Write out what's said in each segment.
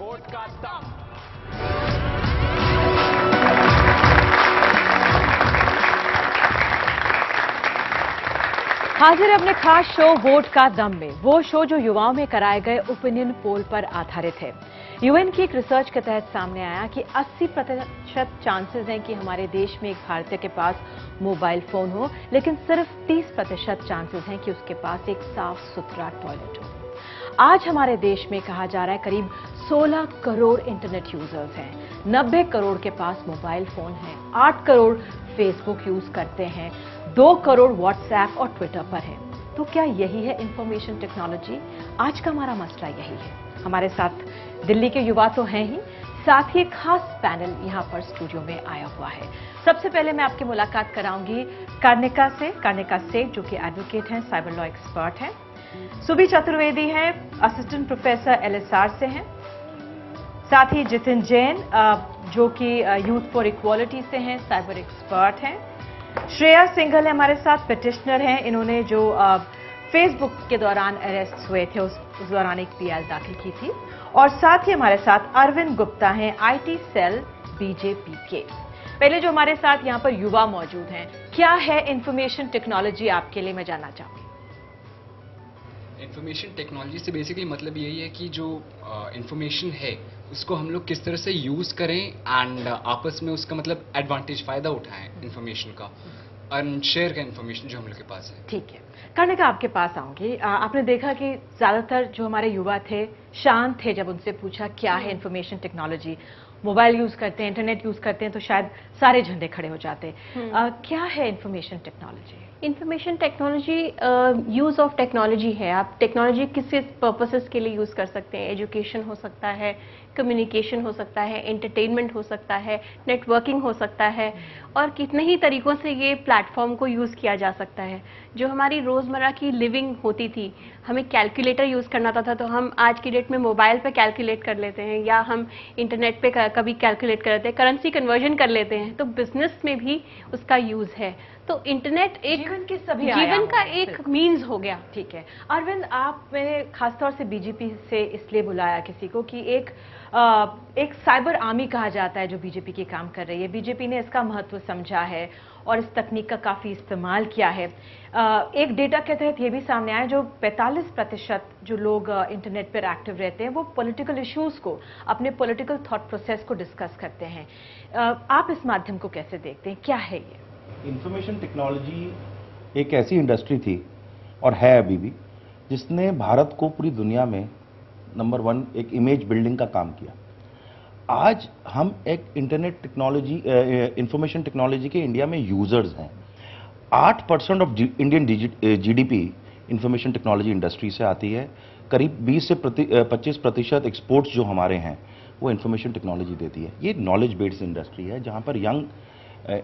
Vote का दम। हाजिर अपने खास शो वोट का दम में, वो शो जो युवाओं में कराए गए ओपिनियन पोल पर आधारित है। यूएन की एक रिसर्च के तहत सामने आया कि 80% चांसेस हैं कि हमारे देश में एक भारतीय के पास मोबाइल फोन हो, लेकिन सिर्फ 30% चांसेस हैं कि उसके पास एक साफ सुथरा टॉयलेट हो। आज हमारे देश में कहा जा रहा है करीब 16 करोड़ इंटरनेट यूजर्स हैं, 90 करोड़ के पास मोबाइल फोन है, 8 करोड़ फेसबुक यूज करते हैं, 2 करोड़ व्हाट्सएप और ट्विटर पर है। तो क्या यही है इंफॉर्मेशन टेक्नोलॉजी? आज का हमारा मसला यही है। हमारे साथ दिल्ली के युवा तो हैं ही, साथ ही एक खास पैनल यहां पर स्टूडियो में आया हुआ है। सबसे पहले मैं आपकी मुलाकात कराऊंगी कर्णिका से, जो कि एडवोकेट हैं, साइबर लॉ एक्सपर्ट हैं। सुबी चतुर्वेदी हैं, असिस्टेंट प्रोफेसर एलएसआर से हैं। साथ ही जितिन जैन, जो कि यूथ फॉर इक्वालिटी से हैं, साइबर एक्सपर्ट हैं। श्रेया सिंघल है हमारे साथ, पिटिशनर हैं। इन्होंने जो फेसबुक के दौरान अरेस्ट हुए थे उस दौरान एक पीएल दाखिल की थी। और साथ ही हमारे साथ अरविंद गुप्ता हैं, आईटी सेल बीजेपी के। पहले जो हमारे साथ यहां पर युवा मौजूद हैं, क्या है इंफॉर्मेशन टेक्नोलॉजी आपके लिए, मैं जानना चाहूंगी। इंफॉर्मेशन टेक्नोलॉजी से बेसिकली मतलब यही है कि जो इंफॉर्मेशन है उसको हम लोग किस तरह से यूज़ करें एंड आपस में उसका मतलब एडवांटेज फ़ायदा उठाएं इंफॉर्मेशन का और शेयर का इंफॉर्मेशन जो हम लोग के पास है। ठीक है, कर्णिका आपके पास आऊंगी। आपने देखा कि ज्यादातर जो हमारे युवा थे शांत थे जब उनसे पूछा क्या है इंफॉर्मेशन टेक्नोलॉजी। मोबाइल यूज करते हैं, इंटरनेट यूज करते हैं तो शायद सारे झंडे खड़े हो जाते। क्या है information technology? Information technology use of technology है। आप टेक्नोलॉजी किस पर्पसेस के लिए यूज कर सकते हैं? एजुकेशन हो सकता है, कम्युनिकेशन हो सकता है, एंटरटेनमेंट हो सकता है, नेटवर्किंग हो सकता है, और कितने ही तरीकों से ये प्लेटफॉर्म को यूज किया जा सकता है। जो हमारी रोजमर्रा की लिविंग होती थी, हमें कैलकुलेटर यूज करना था तो हम आज की डेट में मोबाइल पे कैलकुलेट कर लेते हैं, या हम इंटरनेट पे कभी कैलकुलेट कर लेते हैं, करेंसी कन्वर्जन कर लेते हैं। तो बिजनेस में भी उसका यूज है। तो इंटरनेट एक जीवन का एक मीन्स हो गया। ठीक है अरविंद, आप मैंने खासतौर से बीजेपी से इसलिए बुलाया किसी को कि एक साइबर आर्मी कहा जाता है जो बीजेपी की काम कर रही है। बीजेपी ने इसका महत्व समझा है और इस तकनीक का काफी इस्तेमाल किया है। एक डेटा के तहत ये भी सामने आया जो 45% जो लोग इंटरनेट पर एक्टिव रहते हैं वो पॉलिटिकल इश्यूज को, अपने पॉलिटिकल थॉट प्रोसेस को डिस्कस करते हैं। आप इस माध्यम को कैसे देखते हैं, क्या है ये? इंफॉर्मेशन टेक्नोलॉजी एक ऐसी इंडस्ट्री थी और है अभी भी, जिसने भारत को पूरी दुनिया में नंबर 1 एक इमेज बिल्डिंग का काम किया। आज हम एक इंटरनेट टेक्नोलॉजी, इंफॉर्मेशन टेक्नोलॉजी के इंडिया में यूजर्स हैं। 8% of Indian GDP information technology industry से आती है। करीब 20 से 25% एक्सपोर्ट्स जो हमारे हैं वो इंफॉर्मेशन टेक्नोलॉजी देती है। ये नॉलेज बेस्ड इंडस्ट्री है जहां पर यंग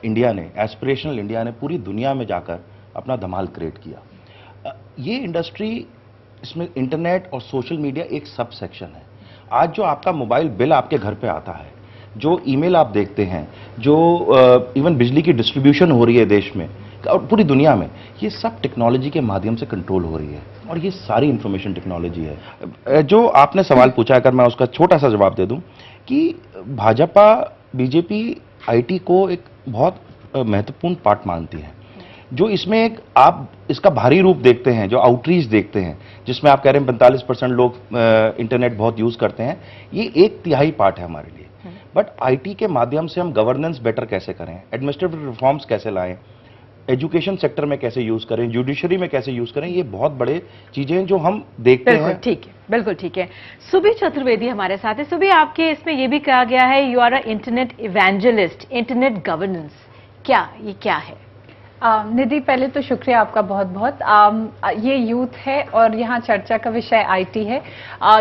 इंडिया ने, एस्पिरेशनल इंडिया ने पूरी दुनिया में जाकर अपना धमाल क्रिएट किया। ये इंडस्ट्री, इसमें इंटरनेट और सोशल मीडिया एक सब सेक्शन है। आज जो आपका मोबाइल बिल आपके घर पे आता है, जो ईमेल आप देखते हैं, जो इवन बिजली की डिस्ट्रीब्यूशन हो रही है देश में और पूरी दुनिया में, ये सब टेक्नोलॉजी के माध्यम से कंट्रोल हो रही है और ये सारी इंफॉर्मेशन टेक्नोलॉजी है। जो आपने सवाल पूछा, अगर मैं उसका छोटा सा जवाब दे दूं कि भाजपा, बीजेपी आईटी को एक बहुत महत्वपूर्ण पार्ट मानती है। जो इसमें एक आप इसका भारी रूप देखते हैं, जो आउटरीच देखते हैं, जिसमें आप कह रहे हैं 45% लोग इंटरनेट बहुत यूज करते हैं, ये 1/3 पार्ट है हमारे लिए। बट आईटी के माध्यम से हम गवर्नेंस बेटर कैसे करें, एडमिनिस्ट्रेटिव रिफॉर्म्स कैसे लाएं, एजुकेशन सेक्टर में कैसे यूज करें, जुडिशरी में कैसे यूज करें, ये बहुत बड़े चीजें जो हम देखते हैं। ठीक है, बिल्कुल ठीक है। सुबी चतुर्वेदी हमारे साथ है। सुबी, आपके इसमें ये भी कहा गया है you are a internet evangelist, internet governance, ये क्या है? निधि, पहले तो शुक्रिया आपका बहुत बहुत। ये यूथ है और यहाँ चर्चा का विषय आईटी है।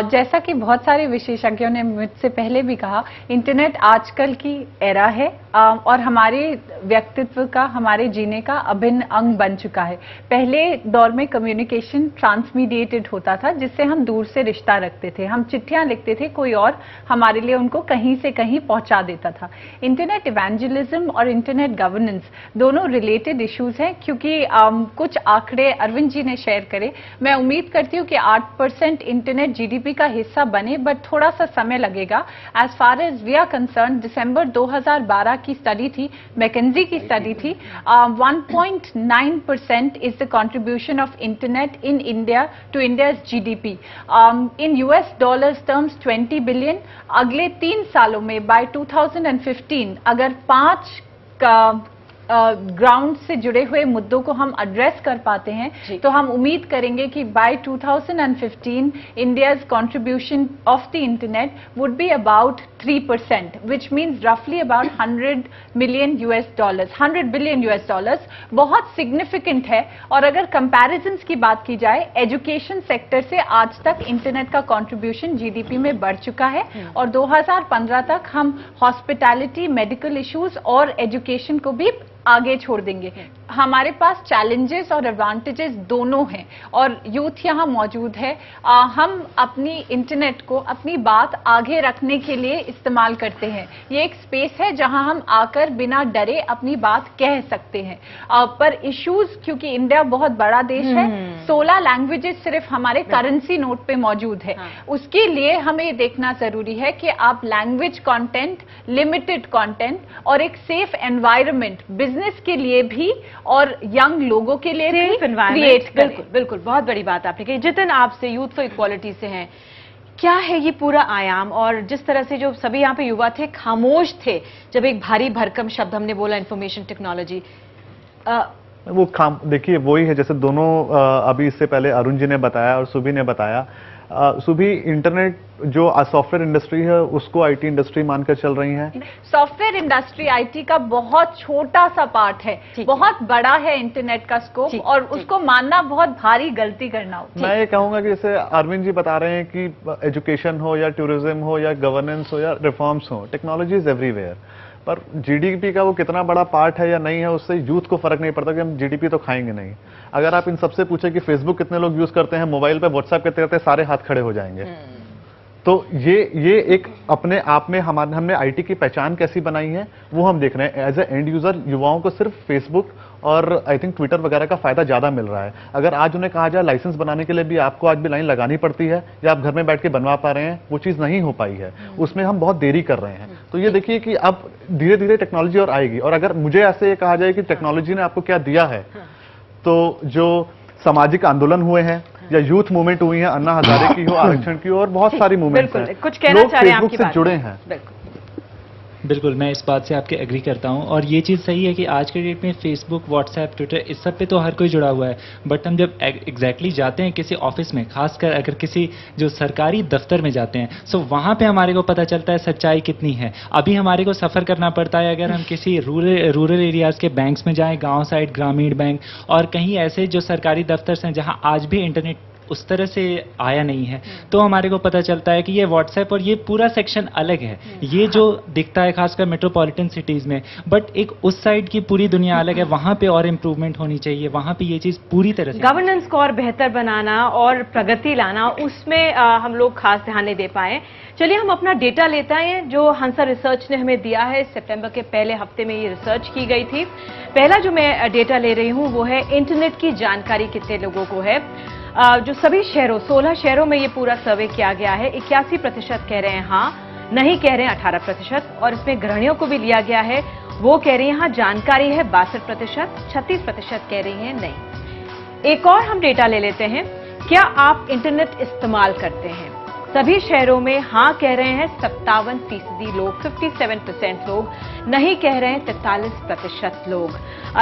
जैसा कि बहुत सारे विशेषज्ञों ने मुझसे पहले भी कहा, इंटरनेट आजकल की एरा है। और हमारे व्यक्तित्व का, हमारे जीने का अभिन्न अंग बन चुका है। पहले दौर में कम्युनिकेशन ट्रांसमीडिएटेड होता था, जिससे हम दूर से रिश्ता रखते थे, हम चिट्ठियां लिखते थे, कोई और हमारे लिए उनको कहीं से कहीं पहुंचा देता था। इंटरनेट इवेंजलिज्म और इंटरनेट गवर्नेंस दोनों रिलेटेड इश्यूज हैं, क्योंकि कुछ आंकड़े अरविंद जी ने शेयर करे। मैं उम्मीद करती हूँ कि 8% इंटरनेट जीडीपी का हिस्सा बने, बट थोड़ा सा समय लगेगा। As far as we are concern, दिसंबर 2012 की स्टडी थी, मैकेंजी की स्टडी थी, 1.9% is the contribution of internet in India to India's GDP. In US dollars terms 20 billion. अगले 3 सालों में बाय 2015 अगर 5 ग्राउंड से जुड़े हुए मुद्दों को हम एड्रेस कर पाते हैं, तो हम उम्मीद करेंगे कि by 2015 India's contribution of the internet would be about 3%, which means रफली about 100 million US dollars, 100 billion US dollars. बहुत सिग्निफिकेंट है। और अगर कंपैरिजंस की बात की जाए, एजुकेशन सेक्टर से आज तक इंटरनेट का कंट्रीब्यूशन जीडीपी में बढ़ चुका है, और 2015 तक हम हॉस्पिटैलिटी, मेडिकल इश्यूज और एजुकेशन को भी आगे छोड़ देंगे। हमारे पास चैलेंजेस और एडवांटेजेस दोनों हैं, और यूथ यहाँ मौजूद है। हम अपनी इंटरनेट को अपनी बात आगे रखने के लिए इस्तेमाल करते हैं। ये एक स्पेस है जहां हम आकर बिना डरे अपनी बात कह सकते हैं। पर इश्यूज, क्योंकि इंडिया बहुत बड़ा देश है, 16 लैंग्वेजेस सिर्फ हमारे करेंसी नोट पे मौजूद है। उसके लिए हमें ये देखना जरूरी है कि आप लैंग्वेज कंटेंट, लिमिटेड कंटेंट और एक सेफ एनवायरनमेंट बिजनेस के लिए भी और यंग लोगों के लिए भी क्रिएट करें। बिल्कुल बिल्कुल, बहुत बड़ी बात आपने कही। जितिन, आपसे यूथ फॉर इक्वालिटी से हैं, क्या है ये पूरा आयाम, और जिस तरह से जो सभी यहाँ पे युवा थे खामोश थे जब एक भारी भरकम शब्द हमने बोला इंफॉर्मेशन टेक्नोलॉजी, वो देखिए वही है जैसे दोनों अभी इससे पहले अरुण जी ने बताया और सुभी ने बताया। सुभी, इंटरनेट जो सॉफ्टवेयर इंडस्ट्री है उसको आईटी इंडस्ट्री मानकर चल रही हैं। सॉफ्टवेयर इंडस्ट्री आईटी का बहुत छोटा सा पार्ट है, बहुत बड़ा है इंटरनेट का स्कोप, और उसको मानना बहुत भारी गलती करना हो। मैं ये कहूंगा कि जैसे अरविंद जी बता रहे हैं कि एजुकेशन हो या टूरिज्म हो या गवर्नेंस हो या रिफॉर्म्स हो, टेक्नोलॉजी इज एवरीवेयर। पर जीडीपी का वो कितना बड़ा पार्ट है या नहीं है, उससे यूथ को फर्क नहीं पड़ता कि हम जीडीपी तो खाएंगे नहीं। अगर आप इन सबसे पूछे कि फेसबुक कितने लोग यूज करते हैं, मोबाइल पे व्हाट्सएप कितने करते हैं, सारे हाथ खड़े हो जाएंगे। तो ये एक अपने आप में हमने आईटी की पहचान कैसी बनाई है वो हम देख रहे हैं। एज ए एंड यूजर युवाओं को सिर्फ फेसबुक और आई थिंक ट्विटर वगैरह का फायदा ज्यादा मिल रहा है। अगर आज उन्हें कहा जाए लाइसेंस बनाने के लिए भी आपको आज भी लाइन लगानी पड़ती है, या आप घर में बैठ के बनवा पा रहे हैं, वो चीज नहीं हो पाई है, उसमें हम बहुत देरी कर रहे हैं। तो ये देखिए कि अब धीरे धीरे टेक्नोलॉजी और आएगी। और अगर मुझे ऐसे कहा जाए कि टेक्नोलॉजी ने आपको क्या दिया है, तो जो सामाजिक आंदोलन हुए हैं या यूथ मूवमेंट हुई है, अन्ना हजारे की हो, आरक्षण की हो, और बहुत सारी मूवमेंट्स हैं, कुछ कहना चाह रहे हैं, फेसबुक से जुड़े हैं। बिल्कुल, मैं इस बात से आपके एग्री करता हूं। और ये चीज़ सही है कि आज के डेट में फेसबुक, व्हाट्सएप, ट्विटर, इस सब पे तो हर कोई जुड़ा हुआ है। बट हम जब एग्जैक्टली जाते हैं किसी ऑफिस में, खासकर अगर किसी जो सरकारी दफ्तर में जाते हैं, सो वहाँ पे हमारे को पता चलता है सच्चाई कितनी है। अभी हमारे को सफ़र करना पड़ता है अगर हम किसी रूरल एरियाज़ के बैंक्स में जाएँ, गाँव साइड ग्रामीण बैंक, और कहीं ऐसे जो सरकारी दफ्तर हैं जहाँ आज भी इंटरनेट उस तरह से आया नहीं है, तो हमारे को पता चलता है कि ये व्हाट्सएप और ये पूरा सेक्शन अलग है। ये जो दिखता है खासकर मेट्रोपॉलिटन सिटीज़ में, बट एक उस साइड की पूरी दुनिया अलग है, वहाँ पे और इम्प्रूवमेंट होनी चाहिए, वहाँ पे ये चीज़ पूरी तरह से गवर्नेंस को और बेहतर बनाना और प्रगति लाना, उसमें हम लोग खास ध्यान नहीं दे पाए। चलिए हम अपना डेटा लेते हैं जो हंसा रिसर्च ने हमें दिया है। सितंबर के पहले हफ्ते में ये रिसर्च की गई थी। पहला जो मैं डेटा ले रही हूँ वो है इंटरनेट की जानकारी कितने लोगों को है। जो सभी शहरों, 16 शहरों में ये पूरा सर्वे किया गया है। 81% कह रहे हैं हाँ, नहीं कह रहे हैं 18%, और इसमें गृहिणियों को भी लिया गया है, वो कह रही हैं हाँ जानकारी है 62%, 36% कह रही हैं नहीं। एक और हम डेटा ले लेते हैं, क्या आप इंटरनेट इस्तेमाल करते हैं? सभी शहरों में हाँ कह रहे हैं 57% लोग, 57% लोग, नहीं कह रहे हैं 43% लोग।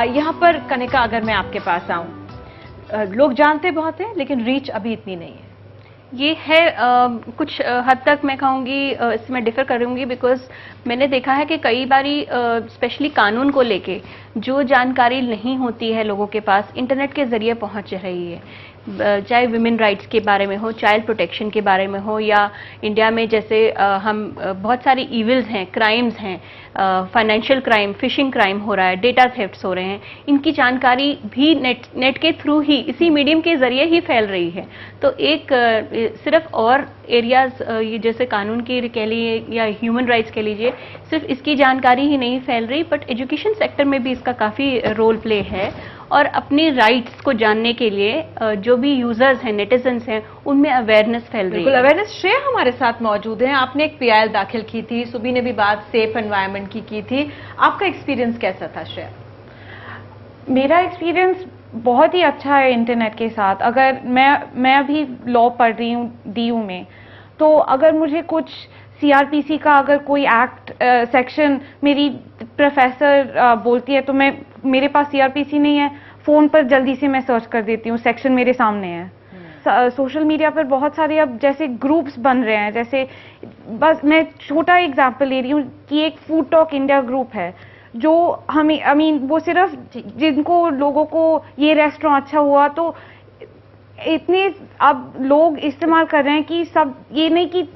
यहाँ पर कनिका, अगर मैं आपके पास आऊं, लोग जानते बहुत हैं लेकिन रीच अभी इतनी नहीं है। ये है कुछ हद तक मैं कहूँगी इसमें डिफर करूँगी, बिकॉज मैंने देखा है कि कई बारी स्पेशली कानून को लेके जो जानकारी नहीं होती है लोगों के पास, इंटरनेट के जरिए पहुँच रही है। चाहे विमेन राइट्स के बारे में हो, चाइल्ड प्रोटेक्शन के बारे में हो, या इंडिया में जैसे हम बहुत सारी इविल्स हैं, क्राइम्स हैं, फाइनेंशियल क्राइम, फिशिंग क्राइम हो रहा है, डेटा थेफ्ट्स हो रहे हैं, इनकी जानकारी भी नेट के थ्रू ही, इसी मीडियम के जरिए ही फैल रही है। तो एक सिर्फ और एरियाज ये जैसे कानून की कह लीजिए या ह्यूमन राइट्स कह लीजिए, सिर्फ इसकी जानकारी ही नहीं फैल रही, बट एजुकेशन सेक्टर में भी इसका काफ़ी रोल प्ले है। और अपनी राइट्स को जानने के लिए जो भी यूजर्स हैं, नेटिजन्स हैं, उनमें अवेयरनेस फैल रही है। अवेयरनेस। श्रेया हमारे साथ मौजूद हैं। आपने एक पीआईएल दाखिल की थी, सुबी ने भी बात सेफ एनवायरनमेंट की थी। आपका एक्सपीरियंस कैसा था श्रेया? मेरा एक्सपीरियंस बहुत ही अच्छा है इंटरनेट के साथ। अगर मैं अभी लॉ पढ़ रही हूँ DU में, तो अगर मुझे कुछ CRPC का अगर कोई एक्ट सेक्शन मेरी प्रोफेसर बोलती है, तो मेरे पास CRPC नहीं है, फ़ोन पर जल्दी से मैं सर्च कर देती हूँ, सेक्शन मेरे सामने है। सोशल मीडिया पर बहुत सारे अब जैसे ग्रुप्स बन रहे हैं, जैसे बस मैं छोटा एग्जांपल ले रही हूँ कि एक फूड टॉक इंडिया ग्रुप है, जो हमें वो सिर्फ जिनको लोगों को ये रेस्टोरेंट अच्छा हुआ, तो इतने अब लोग इस्तेमाल कर रहे हैं कि सब ये नहीं कि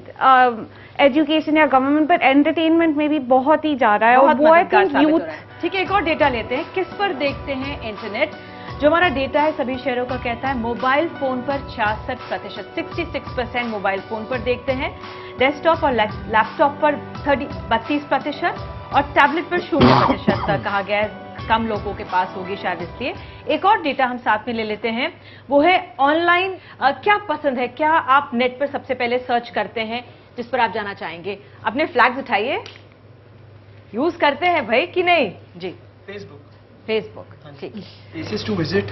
एजुकेशन या गवर्नमेंट, पर एंटरटेनमेंट में भी बहुत ही जा रहा है। और वो है यूथ। ठीक है, एक और डेटा लेते हैं। किस पर देखते हैं इंटरनेट? जो हमारा डेटा है सभी शहरों का कहता है मोबाइल फोन पर 66%, 66% मोबाइल फोन पर देखते हैं। डेस्कटॉप और लैपटॉप पर 32% और टैबलेट पर 0% कहा गया है। कम लोगों के पास होगी शायद इसलिए। एक और डेटा हम साथ में ले लेते हैं, वो है ऑनलाइन क्या पसंद है, क्या आप नेट पर सबसे पहले सर्च करते हैं जिस पर आप जाना चाहेंगे? अपने फ्लैग्स उठाइए। यूज करते हैं भाई कि नहीं? जी, फेसबुक। ठीक। प्लेसेस टू विजिट,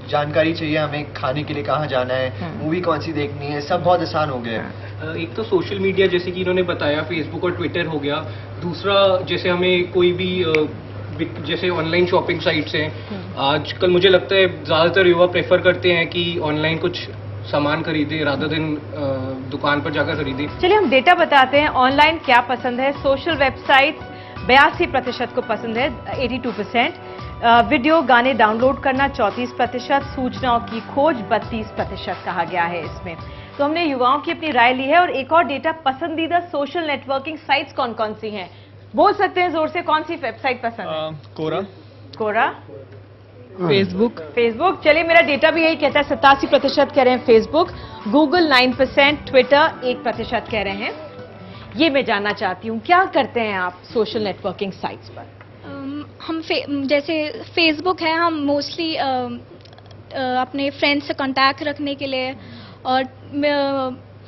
जानकारी चाहिए हमें, खाने के लिए कहाँ जाना है, मूवी कौन सी देखनी है, सब बहुत आसान हो गया है। एक तो सोशल मीडिया जैसे कि इन्होंने बताया, फेसबुक और ट्विटर हो गया। दूसरा, जैसे हमें कोई भी जैसे ऑनलाइन शॉपिंग साइट्स हैं, आजकल मुझे लगता है ज़्यादातर युवा प्रेफर करते हैं कि ऑनलाइन कुछ सामान खरीदे रादर देन दुकान पर जाकर खरीदे। चलिए हम डेटा बताते हैं। ऑनलाइन क्या पसंद है? सोशल वेबसाइट्स 82% को पसंद है, 82%। वीडियो गाने डाउनलोड करना 34%, सूचनाओं की खोज 32% कहा गया है इसमें। तो हमने युवाओं की अपनी राय ली है। और एक और डेटा, पसंदीदा सोशल नेटवर्किंग साइट्स कौन कौन सी हैं? बोल सकते हैं जोर से, कौन सी वेबसाइट पसंद है? कोरा, फेसबुक। चलिए मेरा डेटा भी यही कहता है, 87% कह रहे हैं फेसबुक, गूगल 9%, ट्विटर 1% कह रहे हैं। ये मैं जानना चाहती हूँ, क्या करते हैं आप सोशल नेटवर्किंग साइट्स पर? हम जैसे फेसबुक है, हम मोस्टली अपने फ्रेंड्स से कांटेक्ट रखने के लिए, और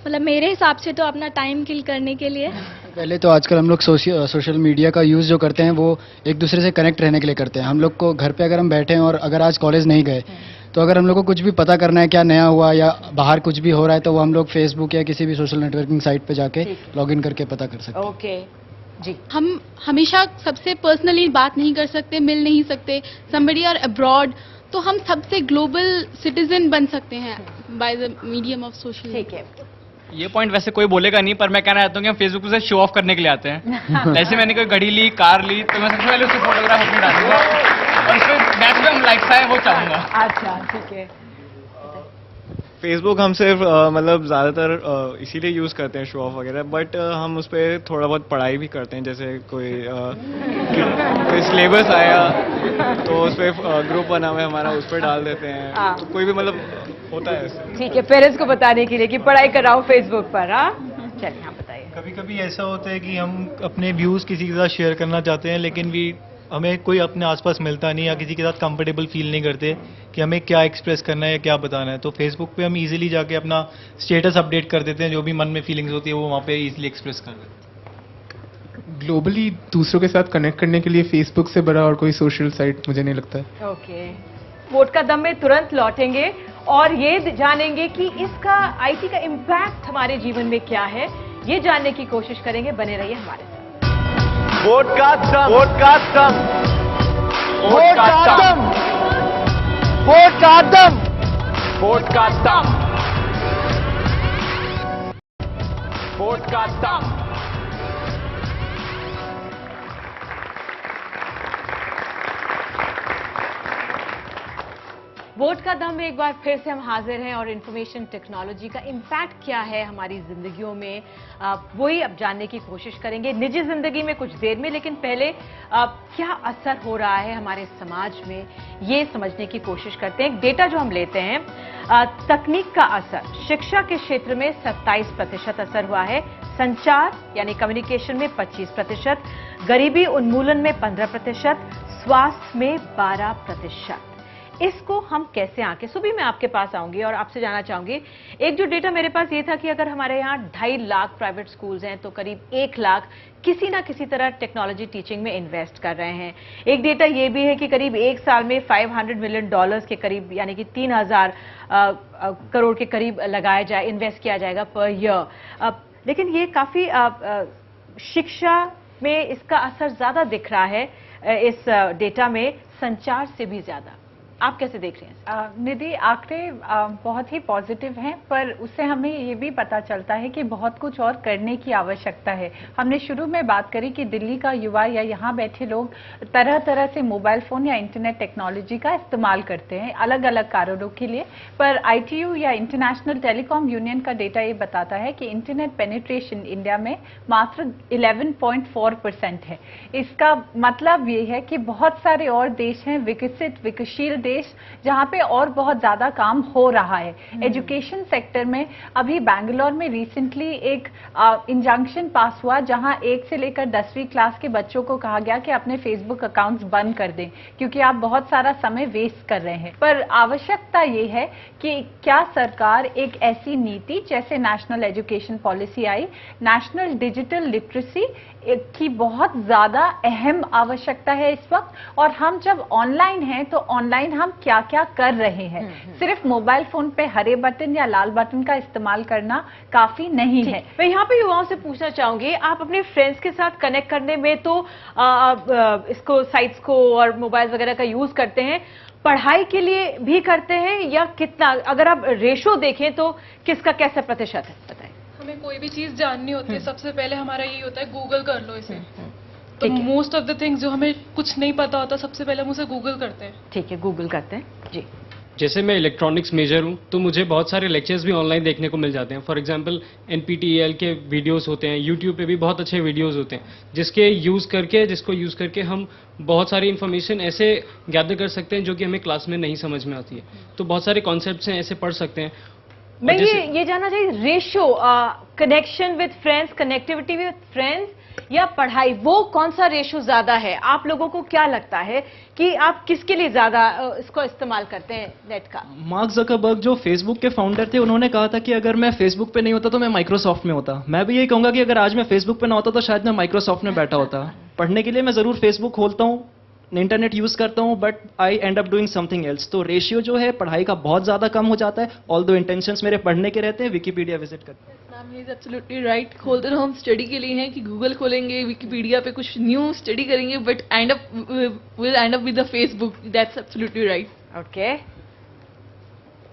मतलब मेरे हिसाब से तो अपना टाइम किल करने के लिए। पहले तो आजकल हम लोग सोशल मीडिया का यूज़ जो करते हैं वो एक दूसरे से कनेक्ट रहने के लिए करते हैं। हम लोग को घर पे अगर हम बैठे हैं और अगर आज कॉलेज नहीं गए, तो अगर हम लोग को कुछ भी पता करना है क्या नया हुआ या बाहर कुछ भी हो रहा है, तो वो हम लोग फेसबुक या किसी भी सोशल नेटवर्किंग साइट पे जाके लॉगिन करके पता कर सकते हैं। ओके जी। हम हमेशा सबसे पर्सनली बात नहीं कर सकते, मिल नहीं सकते। समबडी आर अब्रॉड, तो हम सबसे ग्लोबल सिटीजन बन सकते हैं by the medium of social. ठीक है, ये पॉइंट वैसे कोई बोलेगा नहीं, पर मैं कहना चाहता हूँ कि हम फेसबुक से शो ऑफ करने के लिए आते हैं। जैसे मैंने कोई घड़ी ली, कार ली, तो मैं सबसे पहले उसकी फोटोग्राफ अपनी डालूंगा और उसमें मैक्सिमम लाइक्स आए वो चाहूंगा। अच्छा, ठीक है। फेसबुक हम सिर्फ मतलब ज़्यादातर इसीलिए यूज़ करते हैं शो ऑफ वगैरह, बट हम उस पर थोड़ा बहुत पढ़ाई भी करते हैं। जैसे कोई सिलेबस आया तो उस पर ग्रुप बना हुआ है हमारा, उस पर डाल देते हैं। तो कोई भी मतलब होता है ऐसे। ठीक है, पेरेंट्स को बताने के लिए कि पढ़ाई कर रहा हूँ फेसबुक पर। हाँ, चलिए हाँ बताइए। कभी कभी ऐसा होता है कि हम अपने व्यूज़ किसी के साथ शेयर करना चाहते हैं, लेकिन भी हमें कोई अपने आसपास मिलता नहीं, या किसी के साथ कंफर्टेबल फील नहीं करते कि हमें क्या एक्सप्रेस करना है या क्या बताना है। तो फेसबुक पे हम इजीली जाके अपना स्टेटस अपडेट कर देते हैं, जो भी मन में फीलिंग्स होती है वो वहाँ पे इजीली एक्सप्रेस कर देते हैं। ग्लोबली दूसरों के साथ कनेक्ट करने के लिए फेसबुक से बड़ा और कोई सोशल साइट मुझे नहीं लगता है। ओके, वोट का दम में तुरंत लौटेंगे और ये जानेंगे कि इसका आईटी का इम्पैक्ट हमारे जीवन में क्या है, ये जानने की कोशिश करेंगे। बने रहिए हमारे साथ। वोट का दम, वोट का दम, वोट का दम, वोट का दम, वोट का दम, वोट का दम। वोट का दम में एक बार फिर से हम हाजिर हैं और इंफॉर्मेशन टेक्नोलॉजी का इम्पैक्ट क्या है हमारी जिंदगियों में, वही अब जानने की कोशिश करेंगे निजी जिंदगी में कुछ देर में। लेकिन पहले क्या असर हो रहा है हमारे समाज में, ये समझने की कोशिश करते हैं। डेटा जो हम लेते हैं, तकनीक का असर शिक्षा के क्षेत्र में 27% असर हुआ है, संचार यानी कम्युनिकेशन में 25%, गरीबी उन्मूलन में 15%, स्वास्थ्य में 12%। इसको हम कैसे आंके, सुबह मैं आपके पास आऊंगी और आपसे जानना चाहूंगी, एक जो डेटा मेरे पास ये था कि अगर हमारे यहाँ 2.5 लाख प्राइवेट स्कूल्स हैं तो करीब 1 लाख किसी ना किसी तरह टेक्नोलॉजी टीचिंग में इन्वेस्ट कर रहे हैं। एक डेटा ये भी है कि करीब एक साल में $500 मिलियन के करीब यानी कि 3,000 करोड़ के करीब लगाया जाए, इन्वेस्ट किया जाएगा पर ईयर। लेकिन ये काफी शिक्षा में इसका असर ज्यादा दिख रहा है इस डेटा में, संचार से भी ज्यादा। आप कैसे देख रहे हैं? निधि, आंकड़े बहुत ही पॉजिटिव हैं, पर उससे हमें ये भी पता चलता है कि बहुत कुछ और करने की आवश्यकता है। हमने शुरू में बात करी कि दिल्ली का युवा या यहाँ बैठे लोग तरह तरह से मोबाइल फोन या इंटरनेट टेक्नोलॉजी का इस्तेमाल करते हैं अलग अलग कारणों के लिए, पर ITU या इंटरनेशनल टेलीकॉम यूनियन का डेटा ये बताता है कि इंटरनेट पेनिट्रेशन इंडिया में मात्र 11.4% है। इसका मतलब ये है कि बहुत सारे और देश हैं, विकसित देश, जहां पे और बहुत ज्यादा काम हो रहा है। एजुकेशन सेक्टर में अभी बैंगलोर में रिसेंटली एक इंजंक्शन पास हुआ जहां 1 से लेकर 10वीं क्लास के बच्चों को कहा गया कि अपने फेसबुक अकाउंट्स बंद कर दें क्योंकि आप बहुत सारा समय वेस्ट कर रहे हैं। पर आवश्यकता ये है कि क्या सरकार एक ऐसी नीति जैसे नेशनल एजुकेशन पॉलिसी आई, नेशनल डिजिटल लिटरेसी की बहुत ज्यादा अहम आवश्यकता है इस वक्त, और हम जब ऑनलाइन हैं तो ऑनलाइन हम क्या क्या कर रहे हैं। सिर्फ मोबाइल फोन पे हरे बटन या लाल बटन का इस्तेमाल करना काफी नहीं है। मैं यहाँ पे युवाओं से पूछना चाहूंगी, आप अपने फ्रेंड्स के साथ कनेक्ट करने में तो इसको साइट्स को और मोबाइल वगैरह का यूज करते हैं, पढ़ाई के लिए भी करते हैं या कितना? अगर आप रेशो देखें तो किसका कैसा प्रतिशत है, बताएं। हमें कोई भी चीज जाननी होती है, सबसे पहले हमारा यही होता है गूगल कर लो इसे। तो मोस्ट ऑफ द थिंग्स जो हमें कुछ नहीं पता होता सबसे पहले हम उसे गूगल करते हैं। ठीक है, गूगल करते हैं जी। जैसे मैं इलेक्ट्रॉनिक्स मेजर हूँ तो मुझे बहुत सारे लेक्चर्स भी ऑनलाइन देखने को मिल जाते हैं। फॉर एग्जांपल NPTEL के वीडियोस होते हैं, यूट्यूब पे भी बहुत अच्छे वीडियोस होते हैं जिसको यूज़ करके हम बहुत सारी इन्फॉर्मेशन ऐसे गैदर कर सकते हैं जो कि हमें क्लास में नहीं समझ में आती है। तो बहुत सारे कॉन्सेप्ट्स हैं, ऐसे पढ़ सकते हैं। मैं ये जानना चाहिए, ratio connection with friends, connectivity with friends या पढ़ाई, वो कौन सा रेशियो ज्यादा है? आप लोगों को क्या लगता है कि आप किसके लिए ज्यादा इसको इस्तेमाल करते हैं नेट का? मार्क ज़करबर्ग जो फेसबुक के फाउंडर थे, उन्होंने कहा था कि अगर मैं फेसबुक पे नहीं होता तो मैं माइक्रोसॉफ्ट में होता। मैं भी यही कहूंगा कि अगर आज मैं फेसबुक पे ना होता तो शायद मैं माइक्रोसॉफ्ट में बैठा होता। पढ़ने के लिए मैं जरूर फेसबुक खोलता हूँ, इंटरनेट यूज करता हूं, but I and up doing something else. तो रेशियो जो है पढ़ाई का बहुत ज्यादा कम हो जाता है, ऑल्दो इंटेंशंस मेरे पढ़ने के रहते हैं, विकिपीडिया विजिट करते हैं। Ma'am is absolutely right. खोलते तो हम स्टडी के लिए हैं कि गूगल खोलेंगे, विकिपीडिया पे कुछ न्यू स्टडी करेंगे, but will and up with the Facebook. That's absolutely right. Okay,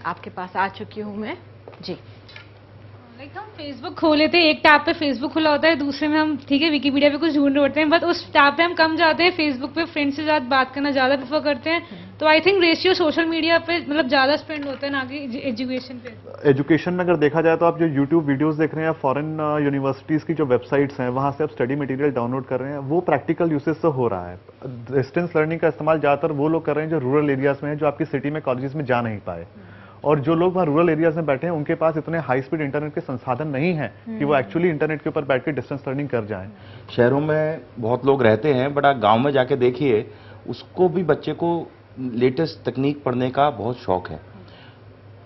आपके पास आ चुकी हूं मैं जी। हम फेसबुक खोले थे, एक टैब पे फेसबुक खुला होता है, दूसरे में हम ठीक है विकिपीडिया पे कुछ ढूंढ रहे होते हैं, बट उस टैब पे हम कम जाते हैं, फेसबुक पे फ्रेंड्स के साथ बात करना ज्यादा प्रेफर करते हैं। तो I think ratio social media पे मतलब ज्यादा स्पेंड होता है ना कि एजुकेशन पे। एजुकेशन में अगर देखा जाए तो आप जो यूट्यूब वीडियोस देख रहे हैं, फॉरेन यूनिवर्सिटीज की जो वेबसाइट्स हैं वहां से आप स्टडी मटेरियल डाउनलोड कर रहे हैं, वो प्रैक्टिकल यूसेज से हो रहा है। डिस्टेंस लर्निंग का इस्तेमाल ज्यादातर वो लोग कर रहे हैं जो रूरल एरियाज में है, जो आपकी सिटी में कॉलेजेस में जा नहीं पाए, और जो लोग वहाँ रूरल एरियाज में बैठे हैं उनके पास इतने हाई स्पीड इंटरनेट के संसाधन नहीं है कि वो एक्चुअली इंटरनेट के ऊपर बैठ के डिस्टेंस लर्निंग कर जाएं। शहरों में बहुत लोग रहते हैं, बट आप गांव में जाके देखिए, उसको भी बच्चे को लेटेस्ट तकनीक पढ़ने का बहुत शौक है।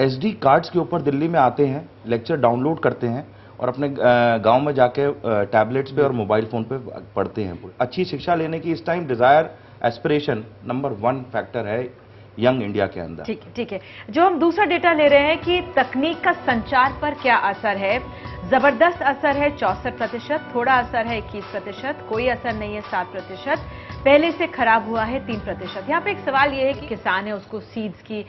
SD कार्ड्स के ऊपर दिल्ली में आते हैं, लेक्चर डाउनलोड करते हैं और अपने गांव में जाके टैबलेट्स पे और मोबाइल फोन पे पढ़ते हैं। अच्छी शिक्षा लेने की इस time desire, aspiration number 1 factor है यंग इंडिया के अंदर। ठीक है। जो हम दूसरा डेटा ले रहे हैं कि तकनीक का संचार पर क्या असर है, जबरदस्त असर है 64%, थोड़ा असर है 21%, कोई असर नहीं है 7%, पहले से खराब हुआ है 3%। यहाँ पे एक सवाल ये है कि किसान है उसको सीड्स की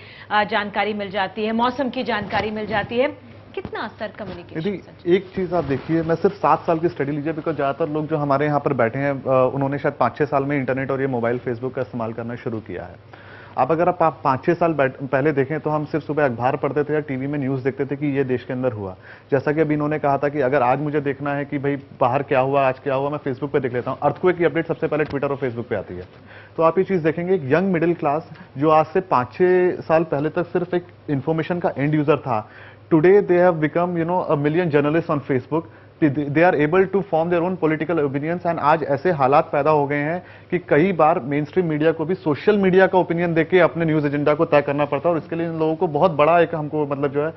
जानकारी मिल जाती है, मौसम की जानकारी मिल जाती है, कितना असर कम्युनिकेशन? एक चीज आप देखिए, मैं सिर्फ 7 साल की स्टडी लीजिए, बिकॉज ज्यादातर लोग जो हमारे यहाँ पर बैठे हैं उन्होंने शायद 5-6 साल में इंटरनेट और ये मोबाइल फेसबुक का इस्तेमाल करना शुरू किया है। आप अगर आप 5-6 साल पहले देखें तो हम सिर्फ सुबह अखबार पढ़ते थे या टीवी में न्यूज़ देखते थे कि ये देश के अंदर हुआ। जैसा कि अभी इन्होंने कहा था कि अगर आज मुझे देखना है कि भाई बाहर क्या हुआ, आज क्या हुआ, मैं फेसबुक पे देख लेता हूँ। अर्थक्वेक की अपडेट सबसे पहले ट्विटर और फेसबुक पे आती है। तो आप ये चीज़ देखेंगे, एक यंग मिडिल क्लास जो आज से 5-6 साल पहले तक सिर्फ एक इन्फॉर्मेशन का एंड यूजर था, today they have become a million journalist on Facebook, they are able to form their own political opinions. And आज ऐसे हालात पैदा हो गए हैं कि कई बार मेन स्ट्रीम मीडिया को भी सोशल मीडिया का ओपिनियन देके अपने न्यूज एजेंडा को तय करना पड़ता है, और इसके लिए इन लोगों को बहुत बड़ा एक हमको मतलब जो है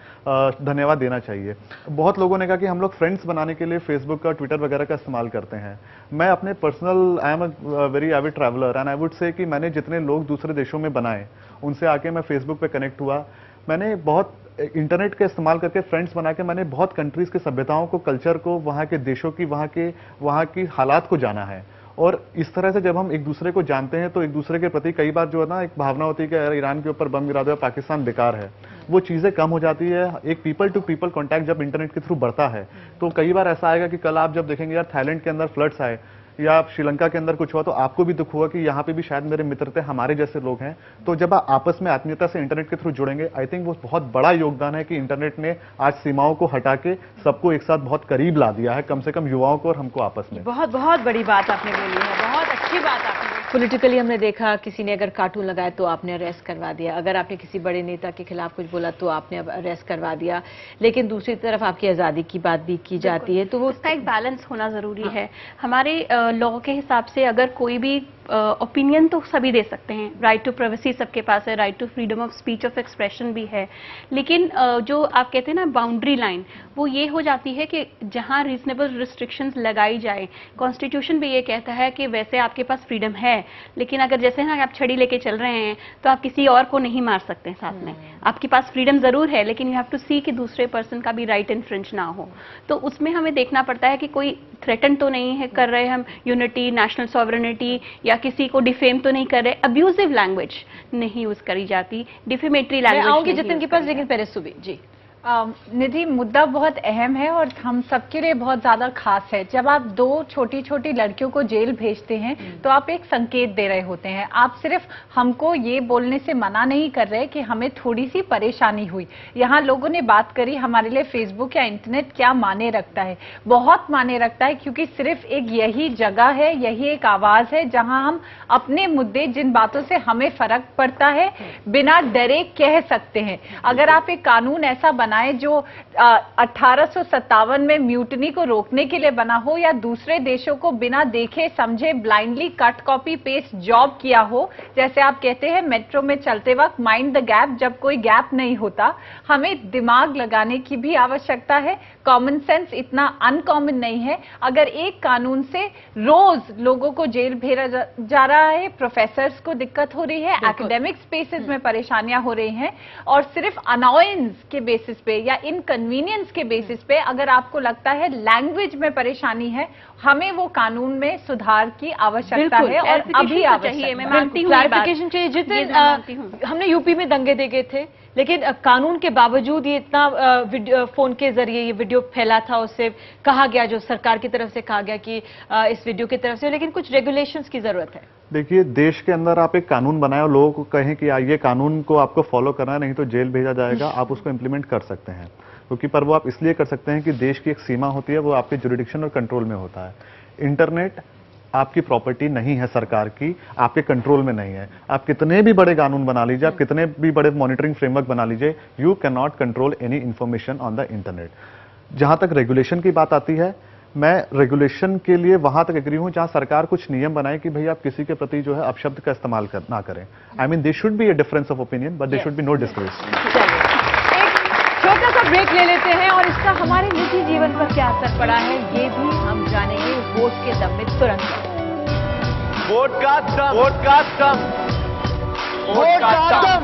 धन्यवाद देना चाहिए। बहुत लोगों ने कहा कि हम लोग फ्रेंड्स बनाने के लिए फेसबुक का, ट्विटर वगैरह का इस्तेमाल करते हैं। मैं अपने personal, I am a very Avid traveller and I would say कि मैंने जितने लोग दूसरे देशों में बनाए उनसे आके मैं फेसबुक पे कनेक्ट हुआ। मैंने बहुत इंटरनेट का इस्तेमाल करके फ्रेंड्स बना के मैंने बहुत कंट्रीज के सभ्यताओं को, कल्चर को, वहाँ के देशों की, वहाँ की हालात को जाना है। और इस तरह से जब हम एक दूसरे को जानते हैं तो एक दूसरे के प्रति कई बार जो है ना एक भावना होती है कि यार ईरान के ऊपर बम गिरा दो, पाकिस्तान बेकार है, वो चीज़ें कम हो जाती है। एक पीपल टू पीपल कॉन्टैक्ट जब इंटरनेट के थ्रू बढ़ता है तो कई बार ऐसा आएगा कि कल आप जब देखेंगे यार थाईलैंड के अंदर फ्लड्स आए या श्रीलंका के अंदर कुछ हुआ तो आपको भी दुख हुआ कि यहाँ पे भी शायद मेरे मित्र थे, हमारे जैसे लोग हैं। तो जब आप आपस में आत्मीयता से इंटरनेट के थ्रू जुड़ेंगे, आई थिंक वो बहुत बड़ा योगदान है कि इंटरनेट ने आज सीमाओं को हटा के सबको एक साथ बहुत करीब ला दिया है, कम से कम युवाओं को और हमको आपस में। बहुत बहुत बड़ी बात आपने बोली है, बहुत अच्छी बात आपने। पॉलिटिकली हमने देखा, किसी ने अगर कार्टून लगाया तो आपने अरेस्ट करवा दिया, अगर आपने किसी बड़े नेता के खिलाफ कुछ बोला तो आपने अब अरेस्ट करवा दिया, लेकिन दूसरी तरफ आपकी आज़ादी की बात भी की जाती है, तो वो उसका एक बैलेंस होना ज़रूरी है। हमारे लॉ के हिसाब से अगर कोई भी ओपिनियन तो सभी दे सकते हैं, राइट टू प्राइवेसी सबके पास है, right to freedom of speech of expression भी है, लेकिन जो आप कहते हैं ना बाउंड्री लाइन, वो ये हो जाती है कि जहां रीजनेबल रिस्ट्रिक्शंस लगाई जाए। कॉन्स्टिट्यूशन भी ये कहता है कि वैसे आपके पास फ्रीडम है, लेकिन अगर जैसे ना आप छड़ी लेके चल रहे हैं तो आप किसी और को नहीं मार सकते साथ में। आपके पास फ्रीडम जरूर है, लेकिन यू हैव टू सी कि दूसरे पर्सन का भी राइट इन्फ्रिंज ना हो। तो उसमें हमें देखना पड़ता है कि कोई थ्रेटन तो नहीं है कर रहे हम यूनिटी, नेशनल सॉवरेनिटी, या किसी को डिफेम तो नहीं कर रहे, अब्यूजिव लैंग्वेज नहीं यूज करी जाती, डिफेमेटरी लैंग्वेज। आऊंगी जितिन के पास, लेकिन पहले सुबी जी। निधि, मुद्दा बहुत अहम है और हम सबके लिए बहुत ज्यादा खास है। जब आप 2 छोटी छोटी लड़कियों को जेल भेजते हैं तो आप एक संकेत दे रहे होते हैं। आप सिर्फ हमको ये बोलने से मना नहीं कर रहे कि हमें थोड़ी सी परेशानी हुई। यहाँ लोगों ने बात करी हमारे लिए फेसबुक या इंटरनेट क्या माने रखता है। बहुत माने रखता है, क्योंकि सिर्फ एक यही जगह है, यही एक आवाज है जहां हम अपने मुद्दे, जिन बातों से हमें फर्क पड़ता है, बिना डरे कह सकते हैं। अगर आप एक कानून ऐसा बना जो 1857 में म्यूटनी को रोकने के लिए बना हो, या दूसरे देशों को बिना देखे समझे blindly cut copy paste job किया हो, जैसे आप कहते हैं मेट्रो में चलते वक्त माइंड द गैप, जब कोई गैप नहीं होता। हमें दिमाग लगाने की भी आवश्यकता है। कॉमन सेंस इतना अनकॉमन नहीं है। अगर एक कानून से रोज लोगों को जेल भेजा जा रहा है, प्रोफेसर्स को दिक्कत हो रही है, एकेडमिक स्पेसेस में परेशानियां हो रही हैं, और सिर्फ अनॉयंस के बेसिस पे या इनकन्वीनियंस के बेसिस पे अगर आपको लगता है लैंग्वेज में परेशानी है, हमें वो कानून में सुधार की आवश्यकता है और अभी चाहिए। मैं मानती हूँ, क्लैरिफिकेशन चाहिए। जितिन, हमने यूपी में दंगे देखे थे, लेकिन कानून के बावजूद ये इतना फोन के जरिए ये वीडियो फैला था, उससे कहा गया, जो सरकार की तरफ से कहा गया कि इस वीडियो की तरफ से, लेकिन कुछ रेगुलेशंस की जरूरत है। देखिए, देश के अंदर आप एक कानून बनाए और लोगों को कहें कि ये कानून को आपको फॉलो करना है, नहीं तो जेल भेजा जाएगा, आप उसको इम्प्लीमेंट कर सकते हैं। क्योंकि पर वो आप इसलिए कर सकते हैं कि देश की एक सीमा होती है, वो आपके जुरिडिक्शन और कंट्रोल में होता है। इंटरनेट आपकी प्रॉपर्टी नहीं है, सरकार की, आपके कंट्रोल में नहीं है। आप कितने भी बड़े कानून बना लीजिए, आप कितने भी बड़े मॉनिटरिंग फ्रेमवर्क बना लीजिए, you can not control any information on the internet. जहां तक रेगुलेशन की बात आती है, मैं रेगुलेशन के लिए वहां तक एग्री हूं जहां सरकार कुछ नियम बनाए कि भाई आप किसी के प्रति जो है अपशब्द का इस्तेमाल ना करें। I mean, they should be a difference of opinion, but they should be no disgrace. छोटा सा ब्रेक ले लेते हैं और इसका हमारे निजी जीवन पर क्या असर पड़ा है, ये भी हम जानेंगे वोट के दम में तुरंत। वोट का दम, वोट का दम, वोट का दम,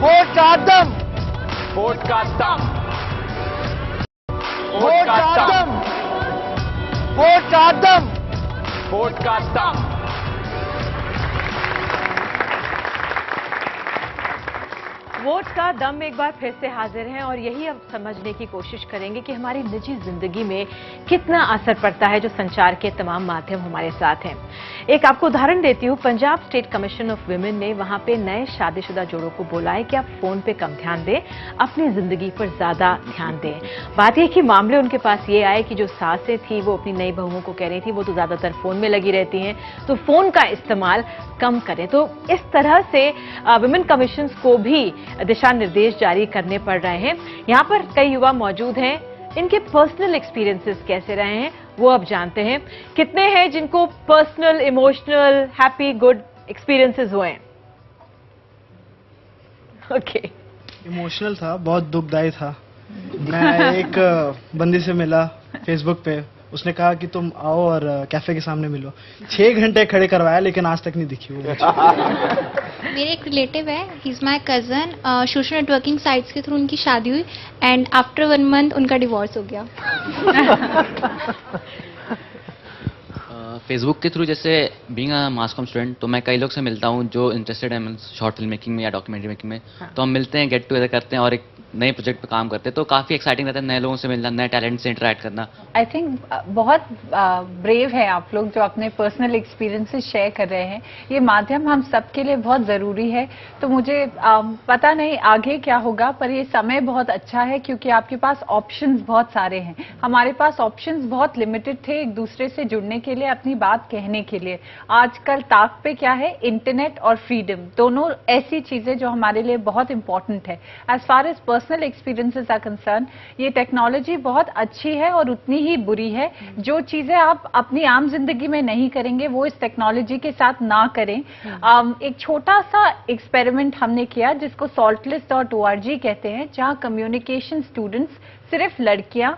वोट का दम, वोट का दम, वोट का दम, वोट का दम, वोट का दम। वोट का दम एक बार फिर से हाजिर है और यही अब समझने की कोशिश करेंगे कि हमारी निजी जिंदगी में कितना असर पड़ता है जो संचार के तमाम माध्यम हमारे साथ हैं। एक आपको उदाहरण देती हूँ। Punjab state commission of women ने वहां पे नए शादीशुदा जोड़ों को बोला है कि आप फोन पे कम ध्यान दें, अपनी जिंदगी पर ज्यादा ध्यान दें। बात यह कि मामले उनके पास ये आए कि जो सासें थी वो अपनी नई बहुओं को कह रही थी वो तो ज्यादातर फोन में लगी रहती हैं, तो फोन का इस्तेमाल कम करें। तो इस तरह से वुमेन कमीशन को भी दिशा निर्देश जारी करने पड़ रहे हैं। यहाँ पर कई युवा मौजूद हैं, इनके पर्सनल एक्सपीरियंसेस कैसे रहे हैं वो अब जानते हैं। कितने हैं जिनको personal, emotional, happy, good experiences हुए हैं? ओके। इमोशनल था, बहुत दुखदायी था। मैं एक बंदी से मिला फेसबुक पे, उसने कहा कि तुम आओ और कैफे के सामने मिलो। 6 घंटे खड़े करवाया लेकिन आज तक नहीं दिखी वो। मेरे एक रिलेटिव है, he is my cousin. Social networking sites के थ्रू उनकी शादी हुई एंड आफ्टर 1 मंथ उनका डिवोर्स हो गया। फेसबुक के थ्रू जैसे being a mass com student तो मैं कई लोग से मिलता हूँ जो इंटरेस्टेड है शॉर्ट फिल्म मेकिंग में या डॉक्यूमेंट्री मेकिंग में। तो हम मिलते हैं, गेट टुगेदर करते हैं और एक नए प्रोजेक्ट पे काम करते हैं। तो काफी एक्साइटिंग रहता है नए लोगों से मिलना, नए टैलेंट से इंटरेक्ट करना। आई थिंक बहुत ब्रेव है आप लोग जो अपने पर्सनल एक्सपीरियंसेस शेयर कर रहे हैं। ये माध्यम हम सबके लिए बहुत ज़रूरी है। तो मुझे पता नहीं आगे क्या होगा, पर ये समय बहुत अच्छा है क्योंकि आपके पास ऑप्शंस बहुत सारे हैं। हमारे पास ऑप्शंस बहुत लिमिटेड थे एक दूसरे से जुड़ने के लिए, अपनी बात कहने के लिए। आजकल ताक पे क्या है, इंटरनेट और फ्रीडम, दोनों ऐसी चीज़ें जो हमारे लिए बहुत इंपॉर्टेंट है। As far as personal experiences are concern, ये टेक्नोलॉजी बहुत अच्छी है और उतनी ही बुरी है। जो चीजें आप अपनी आम जिंदगी में नहीं करेंगे वो इस टेक्नोलॉजी के साथ ना करें। एक छोटा सा एक्सपेरिमेंट हमने किया जिसको saltlist.org कहते हैं, जहां कम्युनिकेशन स्टूडेंट्स, सिर्फ लड़कियां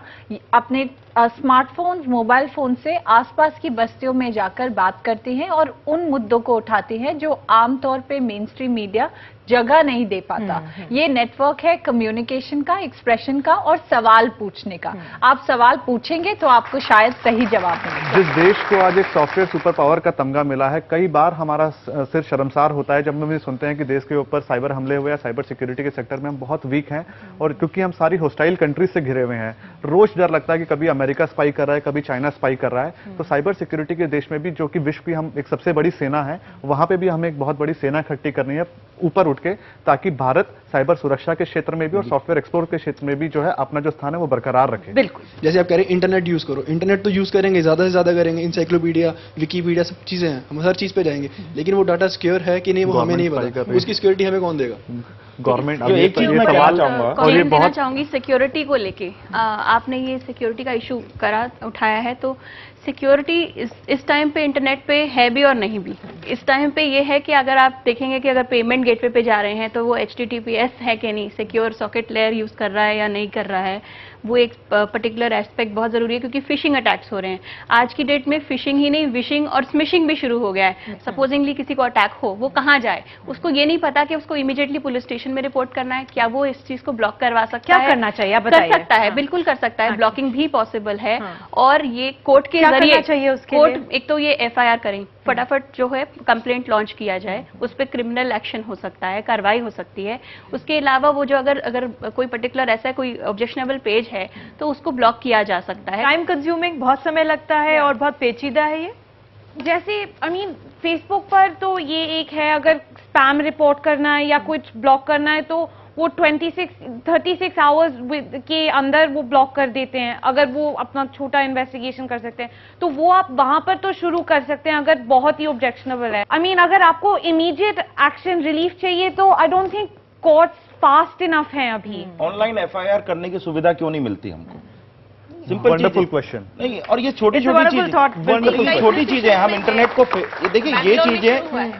अपने स्मार्टफोन्स, मोबाइल फोन से आसपास की बस्तियों में जाकर बात करती हैं और उन मुद्दों को उठाती हैं जो आमतौर पे मेन स्ट्रीम मीडिया जगह नहीं दे पाता। ये नेटवर्क है कम्युनिकेशन का, एक्सप्रेशन का और सवाल पूछने का। आप सवाल पूछेंगे तो आपको शायद सही जवाब मिलेगा। जिस देश को आज एक सॉफ्टवेयर सुपर पावर का तमगा मिला है, कई बार हमारा सिर शर्मसार होता है जब हम भी सुनते हैं कि देश के ऊपर साइबर हमले हुए या साइबर सिक्योरिटी के सेक्टर में हम बहुत वीक हैं। और क्योंकि हम सारी होस्टाइल कंट्रीज से घिरे हुए हैं, रोज डर लगता है कि कभी अमेरिका स्पाई कर रहा है, कभी चाइना स्पाई कर रहा है। तो साइबर सिक्योरिटी के देश में भी, जो कि विश्व की हम एक सबसे बड़ी सेना है, वहां पे भी हमें एक बहुत बड़ी सेना इकट्ठी करनी है ऊपर उठ के, ताकि भारत साइबर सुरक्षा के क्षेत्र में भी और सॉफ्टवेयर एक्सप्लोर के क्षेत्र में भी जो है अपना जो स्थान है वो बरकरार रखे। बिल्कुल। जैसे आप कह रहे हैं इंटरनेट यूज करो, इंटरनेट तो यूज करेंगे, ज्यादा से ज्यादा करेंगे, इंसाइक्लोपीडिया, विकीपीडिया, सब चीजें हैं, हम हर चीज पे जाएंगे, लेकिन वो डाटा सिक्योर है कि नहीं वो हमें नहीं पता। उसकी सिक्योरिटी हमें कौन देगा? गवर्नमेंट। एक चीज मैं कहना चाहूंगा, और ये बहुत चाहूंगी सिक्योरिटी को लेके, आपने ये सिक्योरिटी का इशू उठाया है, तो सिक्योरिटी इस टाइम पे इंटरनेट पे है भी और नहीं भी। इस टाइम पे ये है कि अगर आप देखेंगे कि अगर पेमेंट गेटवे पे जा रहे हैं तो वो HTTPS है कि नहीं, सिक्योर सॉकेट लेयर यूज कर रहा है या नहीं कर रहा है, वो एक पर्टिकुलर एस्पेक्ट बहुत जरूरी है। क्योंकि फिशिंग अटैक्स हो रहे हैं आज की डेट में, फिशिंग ही नहीं विशिंग और स्मिशिंग भी शुरू हो गया है। सपोजिंगली किसी को अटैक हो, वो कहाँ जाए, उसको ये नहीं पता कि उसको इमीडिएटली पुलिस स्टेशन में रिपोर्ट करना है। क्या वो इस चीज को ब्लॉक करवा सकता है? क्या करना चाहिए आप बताइए। कर सकता है, बिल्कुल कर सकता है, ब्लॉकिंग भी पॉसिबल है। और ये कोर्ट के जरिए चाहिए उसके कोर्ट, एक तो ये FIR करें, फटाफट जो है कंप्लेंट लॉन्च किया जाए, उस पर क्रिमिनल एक्शन हो सकता है, कार्रवाई हो सकती है। उसके अलावा वो जो अगर कोई पर्टिकुलर ऐसा कोई ऑब्जेक्शनेबल पेज है तो उसको ब्लॉक किया जा सकता है। टाइम कंज्यूमिंग बहुत समय लगता है और बहुत पेचीदा है ये। जैसे फेसबुक पर तो ये एक है, अगर स्पैम रिपोर्ट करना है या कुछ ब्लॉक करना है तो वो 36 आवर्स के अंदर वो ब्लॉक कर देते हैं। अगर वो अपना छोटा इन्वेस्टिगेशन कर सकते हैं तो वो आप वहां पर तो शुरू कर सकते हैं अगर बहुत ही ऑब्जेक्शनेबल है। अगर आपको इमीडिएट एक्शन रिलीफ चाहिए तो I don't think courts fast enough हैं अभी। ऑनलाइन FIR करने की सुविधा क्यों नहीं मिलती हमको? Wonderful question. नहीं, और ये छोटी छोटी चीजें हम इंटरनेट को देखिए,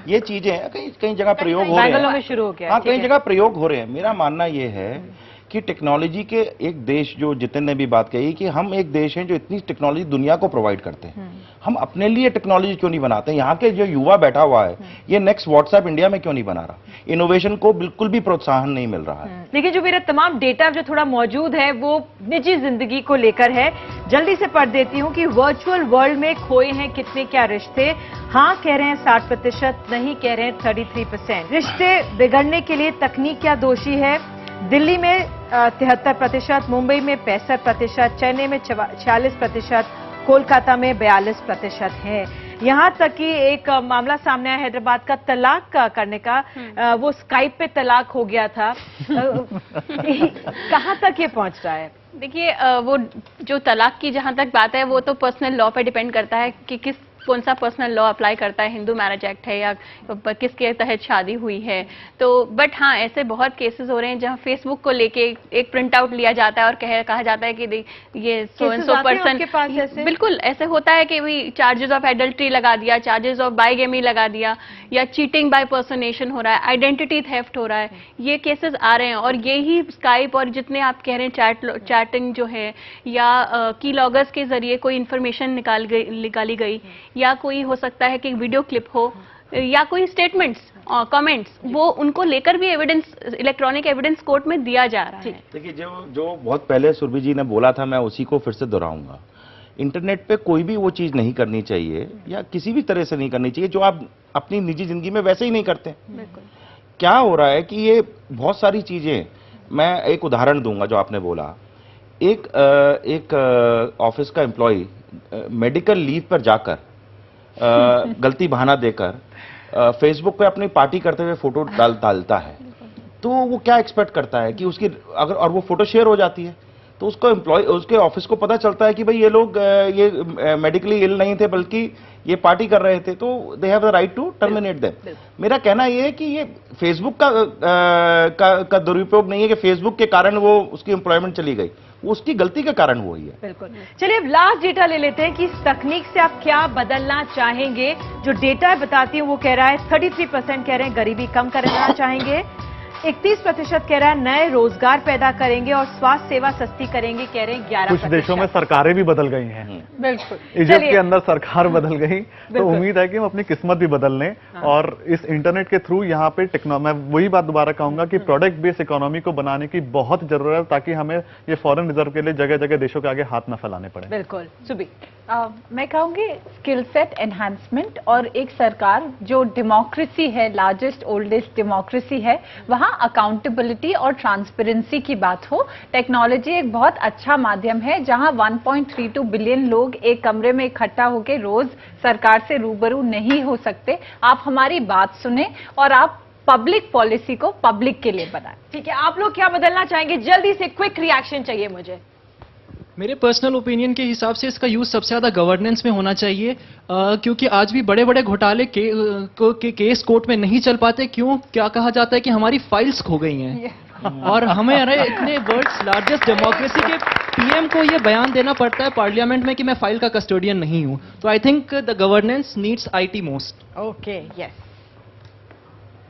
ये चीजें कई जगह प्रयोग हो रहे हैं, में शुरू हो गया। हाँ, कई जगह प्रयोग हो रहे हैं। मेरा मानना ये है कि टेक्नोलॉजी के एक देश, जो जितिन ने भी बात कही कि हम एक देश हैं जो इतनी टेक्नोलॉजी दुनिया को प्रोवाइड करते हैं, हम अपने लिए टेक्नोलॉजी क्यों नहीं बनाते? यहाँ के जो युवा बैठा हुआ है, ये नेक्स्ट व्हाट्सएप इंडिया में क्यों नहीं बना रहा? इनोवेशन को बिल्कुल भी प्रोत्साहन नहीं मिल रहा है। देखिए, जो मेरा तमाम डेटा जो थोड़ा मौजूद है वो निजी जिंदगी को लेकर है। जल्दी से पढ़ देती हूँ कि वर्चुअल वर्ल्ड में खोए हैं कितने क्या रिश्ते। हाँ कह रहे हैं 60%, नहीं कह रहे हैं 33%। रिश्ते बिगड़ने के लिए तकनीक क्या दोषी है? दिल्ली में 73%, मुंबई में 65%, चेन्नई में 46%, कोलकाता में 42% है। यहाँ तक कि एक मामला सामने आया हैदराबाद का तलाक करने का, वो स्काइप पे तलाक हो गया था। कहाँ तक ये पहुँच रहा है? देखिए, वो जो तलाक की जहां तक बात है वो तो पर्सनल लॉ पे डिपेंड करता है कि कौन सा पर्सनल लॉ अप्लाई करता है, हिंदू मैरिज एक्ट है या किसके तहत शादी हुई है। तो बट हाँ, ऐसे बहुत केसेस हो रहे हैं जहां फेसबुक को लेके एक प्रिंट आउट लिया जाता है और कहा जाता है कि ये सो एंड सो पर्सन, बिल्कुल ऐसे होता है कि भी चार्जेस ऑफ एडल्ट्री लगा दिया, चार्जेस ऑफ बाइगेमी लगा दिया, या चीटिंग बाय पर्सनेशन हो रहा है, आइडेंटिटी थेफ्ट हो रहा है, ये केसेस आ रहे हैं। और यही स्काइप और जितने आप कह रहे हैं चैटिंग जो है, या की लॉगर्स के जरिए कोई इंफॉर्मेशन निकाली गई, या कोई हो सकता है कि वीडियो क्लिप हो, या कोई स्टेटमेंट्स, कमेंट्स, वो उनको लेकर भी एविडेंस, इलेक्ट्रॉनिक एविडेंस कोर्ट में दिया जा रहा है। देखिए, जो बहुत पहले सुरभि जी ने बोला था, मैं उसी को फिर से दोहराऊंगा। इंटरनेट पे कोई भी वो चीज नहीं करनी चाहिए, या किसी भी तरह से नहीं करनी चाहिए जो आप अपनी निजी जिंदगी में वैसे ही नहीं करते। क्या हो रहा है कि ये बहुत सारी चीजें, मैं एक उदाहरण दूंगा जो आपने बोला। एक ऑफिस का एम्प्लॉय मेडिकल लीव पर जाकर गलती बहाना देकर फेसबुक पे अपनी पार्टी करते हुए फोटो डालता है, तो वो क्या एक्सपेक्ट करता है कि उसकी अगर और वो फोटो शेयर हो जाती है तो उसको एम्प्लॉय, उसके ऑफिस को पता चलता है कि भाई ये लोग ये मेडिकली इल नहीं थे बल्कि ये पार्टी कर रहे थे, तो they have the right to terminate them. मेरा कहना ये है कि ये फेसबुक का दुरुपयोग नहीं है कि फेसबुक के कारण वो उसकी एम्प्लॉयमेंट चली गई, वो उसकी गलती के कारण हुई है। बिल्कुल। चलिए अब लास्ट डेटा ले लेते हैं कि इस तकनीक से आप क्या बदलना चाहेंगे। जो डेटा बताती हूँ वो कह रहा है 33% कह रहे हैं गरीबी कम करना चाहेंगे, 31% कह रहा है नए रोजगार पैदा करेंगे, और स्वास्थ्य सेवा सस्ती करेंगे कह रहे हैं 11%। कुछ देशों में सरकारें भी बदल गई हैं। बिल्कुल। इजिप्ट के अंदर सरकार बदल गई, तो उम्मीद है कि हम अपनी किस्मत भी बदल लें। और इस इंटरनेट के थ्रू यहाँ पे मैं वही बात दोबारा कहूंगा कि प्रोडक्ट बेस्ड इकोनॉमी को बनाने की बहुत जरूरत है, ताकि हमें ये फॉरेन रिजर्व के लिए जगह जगह देशों के आगे हाथ न फैलाने पड़े। बिल्कुल। सुबी, मैं कहूँगी स्किल सेट एनहांसमेंट, और एक सरकार जो डेमोक्रेसी है, लार्जेस्ट ओल्डेस्ट डेमोक्रेसी है, वहाँ अकाउंटेबिलिटी और ट्रांसपेरेंसी की बात हो। टेक्नोलॉजी एक बहुत अच्छा माध्यम है जहाँ 1.32 बिलियन लोग एक कमरे में इकट्ठा होकर रोज सरकार से रूबरू नहीं हो सकते। आप हमारी बात सुने और आप पब्लिक पॉलिसी को पब्लिक के लिए बनाएं। ठीक है, आप लोग क्या बदलना चाहेंगे? जल्दी से क्विक रिएक्शन चाहिए मुझे। मेरे पर्सनल ओपिनियन के हिसाब से इसका यूज सबसे ज्यादा गवर्नेंस में होना चाहिए, क्योंकि आज भी बड़े बड़े घोटाले के केस कोर्ट में नहीं चल पाते। क्यों? क्या कहा जाता है कि हमारी फाइल्स खो गई हैं और हमें इतने वर्ल्ड्स लार्जेस्ट डेमोक्रेसी के पीएम को ये बयान देना पड़ता है पार्लियामेंट में कि मैं फाइल का कस्टोडियन नहीं हूं। तो I think the governance needs IT most. Okay, yes.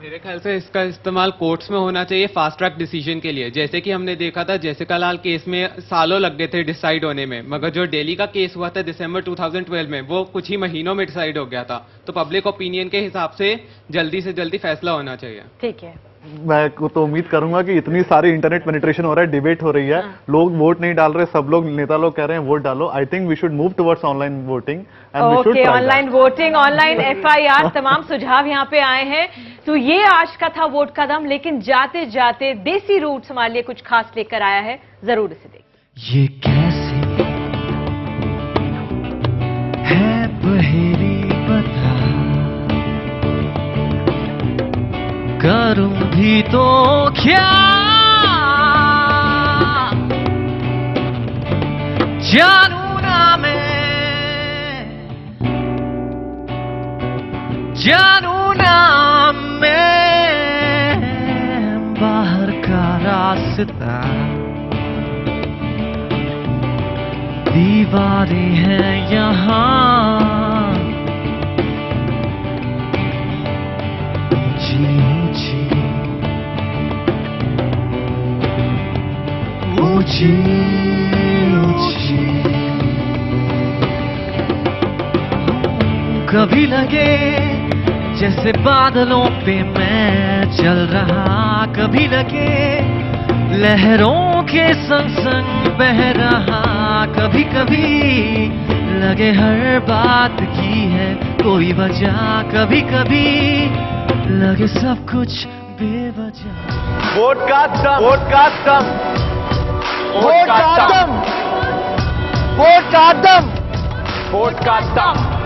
मेरे ख्याल से इसका इस्तेमाल कोर्ट्स में होना चाहिए फास्ट ट्रैक डिसीजन के लिए। जैसे कि हमने देखा था जेसिका लाल केस में सालों लग गए थे डिसाइड होने में, मगर जो दिल्ली का केस हुआ था दिसंबर 2012 में, वो कुछ ही महीनों में डिसाइड हो गया था। तो पब्लिक ओपिनियन के हिसाब से जल्दी से जल्दी फैसला होना चाहिए। ठीक है, मैं तो उम्मीद करूंगा कि इतनी सारी इंटरनेट पेनिट्रेशन हो रहा है, डिबेट हो रही है, लोग वोट नहीं डाल रहे, सब लोग नेता लोग कह रहे हैं वोट डालो। I think we should move towards online voting and we should online voting, online FIR, तमाम सुझाव यहाँ पे आए हैं। तो ये आज का था वोट का दम, लेकिन जाते जाते देसी रूट्स हमारे लिए कुछ खास लेकर आया है, जरूर इसे देखें। ये कैसे है पहेली बता, करूं भी तो क्या, जानू ना मैं, जानू ना मैं, बाहर का रास्ता, दीवारें हैं यहाँ, ऊंची ऊंची, कभी लगे जैसे बादलों पे मैं चल रहा, कभी लगे लहरों के संग संग बह रहा, कभी कभी लगे हर बात की है कोई वजह, कभी कभी लगे सब कुछ बेवजह। वोट का दम, वोट का दम, वोट का दम, वोट का दम, वोट का दम।